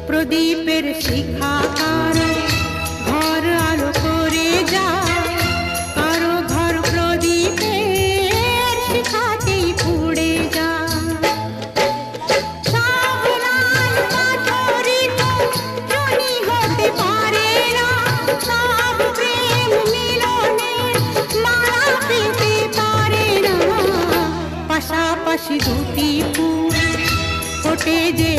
প্রদীপের শিখা কারো ঘর আলো করে যায়, কারো ঘর প্রদীপের শিখাতেই পুড়ে যায়। সব লাল পাথরই তো জনি হতে পারে না, সব প্রেম মিলনের মালা পেতে পারে না। পাশাপাশি দুটি ফুল ফোটে যে